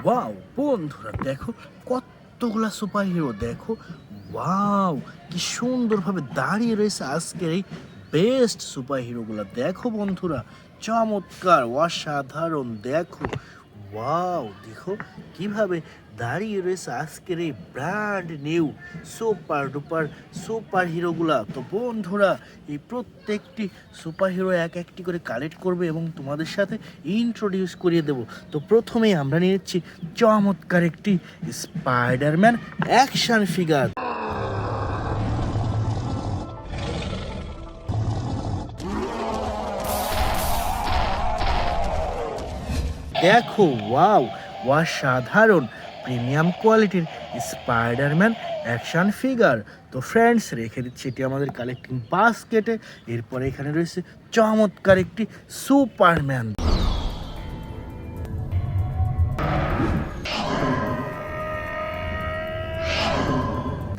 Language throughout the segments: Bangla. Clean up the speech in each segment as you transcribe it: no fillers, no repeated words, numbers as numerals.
ওয়াও বন্ধুরা দেখো কতগুলা সুপার হিরো দেখো। ওয়াও কি সুন্দরভাবে দাঁড়িয়ে রয়েছে আজকের এই বেস্ট সুপার হিরোগুলা। দেখো বন্ধুরা চমৎকার অসাধারণ। দেখো ওয়াও দেখো কিভাবে দাঁড়িয়ে রয়েছে আজকের এই brand new super duper super হিরোগুলা। তো বন্ধুরা এই প্রত্যেকটি সুপার হিরো এক একটি করে কালেক্ট করবে এবং তোমাদের সাথে ইন্ট্রোডিউস করিয়ে দেব। তো প্রথমেই আমরা নিয়েছি চমৎকার একটি স্পাইডারম্যান অ্যাকশন ফিগার। দেখো ওয়াও অসাধারণ প্রিমিয়াম কোয়ালিটির স্পাইডারম্যান অ্যাকশন ফিগার। তো ফ্রেন্ডস রেখে দিচ্ছি এটি আমাদের কালেক্টিং বাস্কেটে। এরপরে এখানে রয়েছে চমৎকার একটি সুপারম্যান।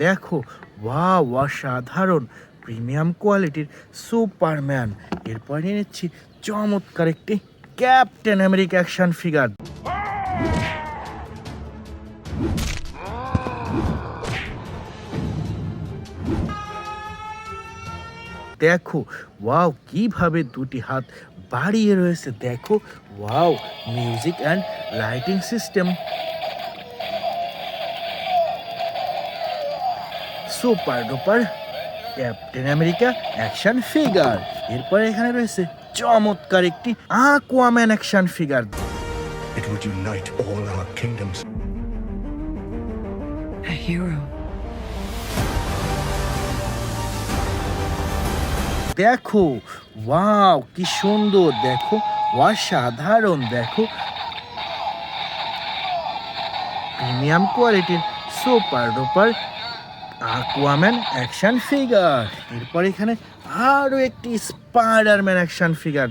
দেখো ওয়াও অসাধারণ প্রিমিয়াম কোয়ালিটির সুপারম্যান। এরপরে নিয়ে নিচ্ছি চমৎকার একটি ক্যাপ্টেন আমেরিকা অ্যাকশন ফিগার। দেখো ওয়াও কিভাবে দুটি হাত বাড়িয়ে রয়েছে। দেখো wow music and lighting system super duper Captain America action figure. এরপরে এখানে রয়েছে চমৎকার একটি Aquaman action figure. It would unite all our kingdoms. A hero. দেখো ওয়াও কি সুন্দর। দেখো অসাধারণ। দেখো প্রিমিয়াম কোয়ালিটির super duper Aquaman action figure. এরপর এখানে আরো একটি স্পাইডারম্যান অ্যাকশন ফিগার।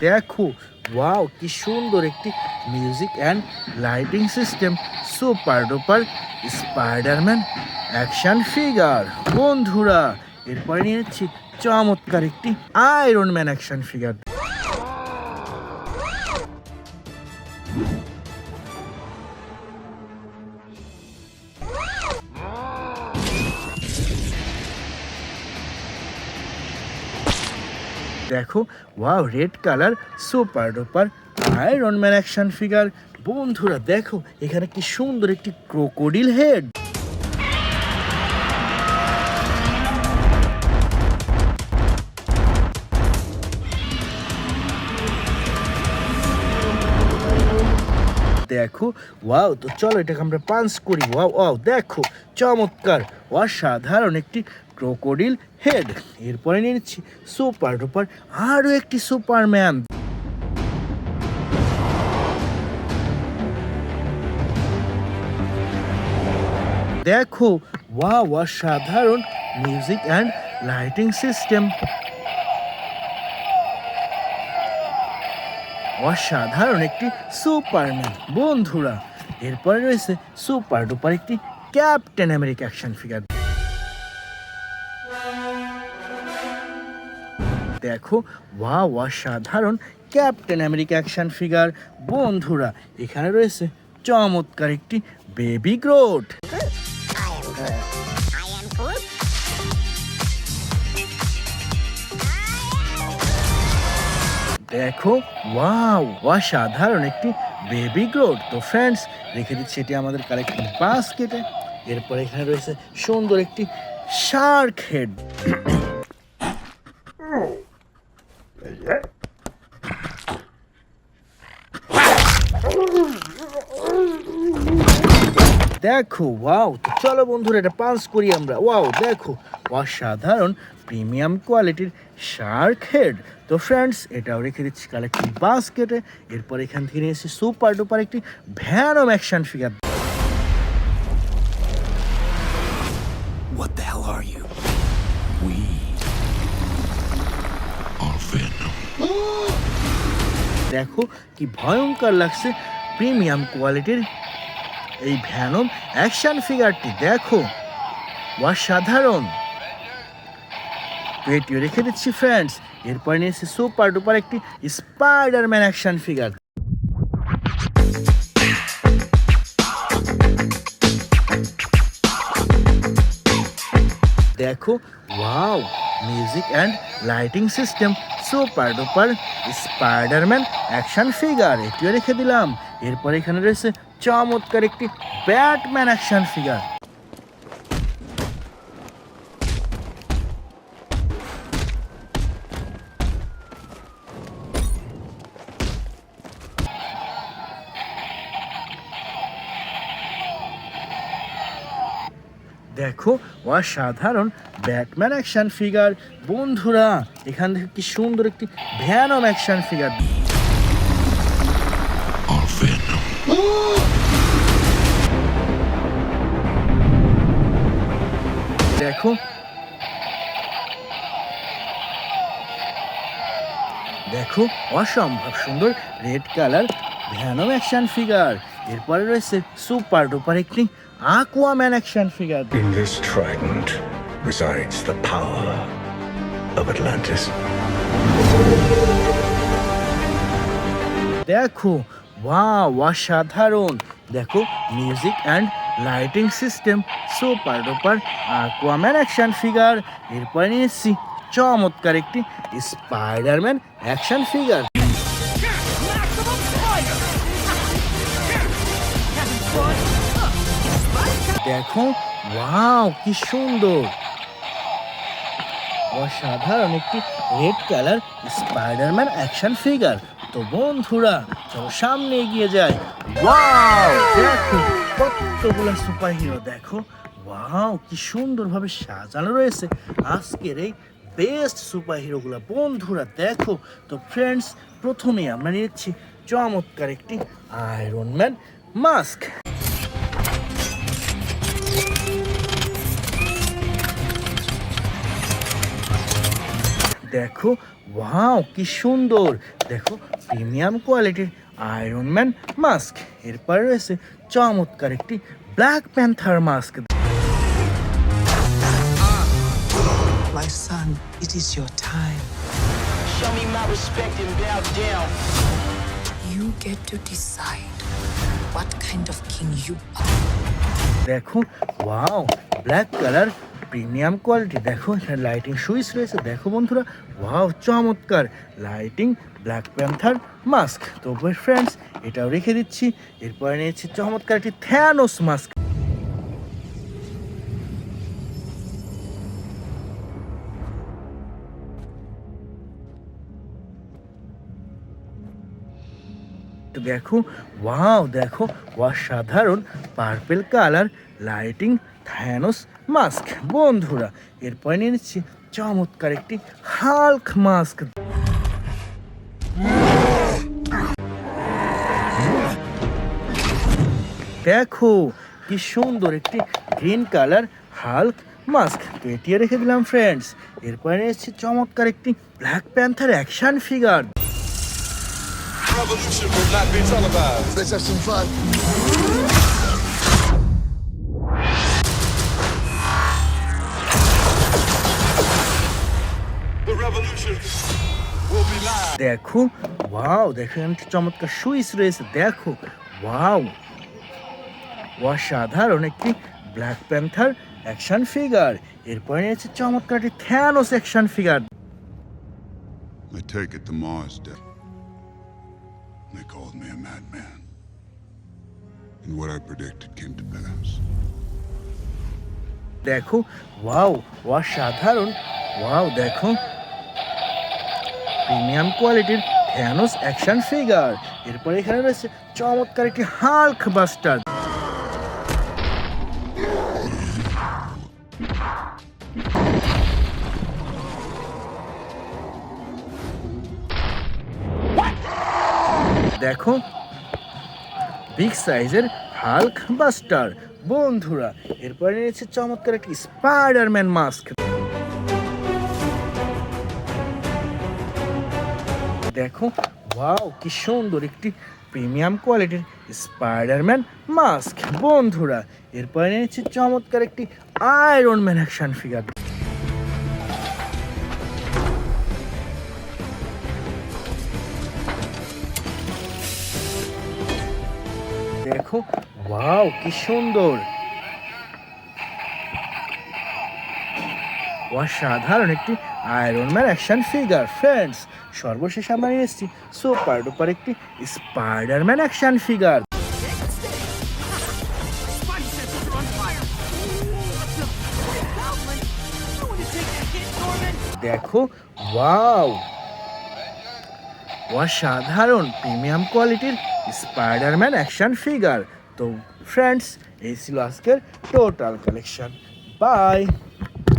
দেখো ওয়াও কি সুন্দর একটি music and lighting system super duper Spiderman action figure. বন্ধুরা এরপরে নিয়ে নিচ্ছি চমৎকার একটি আয়রন ম্যান অ্যাকশন ফিগার। দেখো wow red colour super duper iron man action figure. বন্ধুরা দেখো এখানে কি সুন্দর একটি ক্রোকোডিল হেড। দেখো ওয়াও তো চলো এটাকে আমরা পাঞ্চ করি। ওয়াও ওয়াও দেখো চমৎকার অসাধারণ একটি ক্রোকোডিল হেড। এরপরে নিয়ে নিচ্ছি সুপার ডুপার আরো একটি সুপারম্যান। দেখো ওয়াও অসাধারণ মিউজিক অ্যান্ড লাইটিং সিস্টেম অসাধারণ একটি সুপারম্যান। বন্ধুরা এরপরে রয়েছে সুপার ডুপার একটি ক্যাপ্টেন আমেরিকা অ্যাকশন ফিগার। দেখো ওয়াও অসাধারণ ক্যাপ্টেন আমেরিকা অ্যাকশন ফিগার। বন্ধুরা এখানে রয়েছে চমৎকার একটি বেবি গ্রোট। দেখো ওয়াও অসাধারণ একটি বেবি গ্রোট। তো ফ্রেন্ডস রেখে দিচ্ছি এটি আমাদের কালেকশন বাস্কেটে। এরপর এখানে রয়েছে সুন্দর একটি শার্ক হেড। দেখো ওয়াও তো চলো বন্ধুরা এটা পাঞ্চ করি আমরা। ওয়াও দেখো অসাধারণ প্রিমিয়াম কোয়ালিটির শার্ক হেড। তো ফ্রেন্ডস এটাও রেখে দিচ্ছি কালেকশন বাস্কেটে। এরপর এখান থেকে নিয়েছি সুপার ডুপার একটি Venom action figure. What the hell are you? We are Venom. দেখো কি ভয়ঙ্কর লাগছে প্রিমিয়াম কোয়ালিটির এই ভ্যানম অ্যাকশন ফিগারটি। দেখো অসাধারণ তো এটিও রেখে দিচ্ছি ফ্রেন্ডস। এরপরে নিয়েছি সুপার ডুপার একটি স্পাইডারম্যান অ্যাকশন ফিগার। দেখো wow, music and lighting system super duper Spiderman action figure, এটিও রেখে দিলাম। এরপর এখানে রয়েছে চমৎকার একটি ব্যাটম্যান অ্যাকশন ফিগার। দেখো অসাধারণ ব্যাটম্যান অ্যাকশন ফিগার। বন্ধুরা এখান থেকে কি সুন্দর একটি ভ্যানম অ্যাকশন ফিগার। দেখো দেখো অসম্ভব সুন্দর red colour Venom action figure. এরপরে রয়েছে সুপার ডুপার একটি Aquaman action figure. In this trident resides the power of Atlantis. দেখো ওয়াও অসাধারণ। দেখো music and lighting system super duper Aquaman action figure. এরপরে নিয়েছি চমৎকার একটি স্পাইডারম্যান অ্যাকশন ফিগার। দেখো ওয়াও কি সুন্দর অসাধারণ একটি red colour Spiderman action figure. তো বন্ধুরা চলো সামনে এগিয়ে যাই। ওয়াও দেখো কতগুলো সুপার হিরো। দেখো ওয়াও কি সুন্দরভাবে সাজানো রয়েছে আজকের এই বেস্ট সুপার হিরোগুলো। বন্ধুরা দেখো তো ফ্রেন্ডস, প্রথমে আমরা নিচ্ছি চমৎকার একটি আয়রন ম্যান মাস্ক। দেখো ওয়াও কি সুন্দর। দেখো প্রিমিয়াম কোয়ালিটির আয়রন ম্যান মাস্ক। এরপর রয়েছে চমৎকার একটি black panther mask. My son, it is your time. Show me my respect and bow down. You get to decide what kind of king you are. দেখো wow black colour premium quality. দেখো এখানে লাইটিং সুইচ রয়েছে। দেখো বন্ধুরা ওয়াও চমৎকার লাইটিং ব্ল্যাক প্যান্থার মাস্ক। তো ফ্রেন্ডস এটাও রেখে দিচ্ছি। এরপরে নিয়েছি চমৎকার একটি থ্যানোস মাস্ক। দেখো ওয়াও দেখো অসাধারণ purple colour lighting Thanos mask. বন্ধুরা এরপরে নিয়ে নিচ্ছি চমৎকার একটি হাল্ক মাস্ক। দেখো কি সুন্দর একটি গ্রিন কালার হাল্ক মাস্ক। তো এটিও রেখে দিলাম ফ্রেন্ডস। এরপরে নিয়ে এসেছি চমৎকার একটি black panther action figure. Revolution will not be televised. Let's have some fun. The revolution will be live. দেখো ওয়াও দেখো এখানে চমৎকার সুইচ রয়েছে। দেখো ওয়াও অসাধারণ একটি ব্ল্যাক প্যান্থার অ্যাকশন ফিগার। এরপরে নিয়েছে চমৎকার একটি Thanos action figure. I take it to Mars Day. They called me a madman. And what I predicted came to pass. দেখো ওয়াও অসাধারণ। ওয়াও দেখো প্রিমিয়াম কোয়ালিটির থ্যানোস অ্যাকশন ফিগার। এরপরে এখানে রয়েছে চমৎকার একটি হাল্ক বাস্টার। দেখো বিগ সাইজের হাল্ক বাস্টার। বন্ধুরা এরপরে নিয়েছে চমৎকার একটি স্পাইডারম্যান মাস্ক। দেখো ওয়াও কি সুন্দর একটি প্রিমিয়াম কোয়ালিটির স্পাইডারম্যান মাস্ক। বন্ধুরা এরপরে নিয়েছে চমৎকার একটি আয়রন ম্যান অ্যাকশন ফিগার। দেখো, ওয়াও কি সুন্দর, অসাধারণ একটি iron man action figure. Friends, সর্বশেষ আমরা নিয়ে এসেছি সুপার ডুপার একটি স্পাইডারম্যান অ্যাকশন ফিগার। দেখো, ওয়াও, অসাধারণ প্রিমিয়াম কোয়ালিটির স্পাইডারম্যান অ্যাকশন ফিগার। তো ফ্রেন্ডস, এই ছিল আজকের টোটাল কালেকশন। বাই।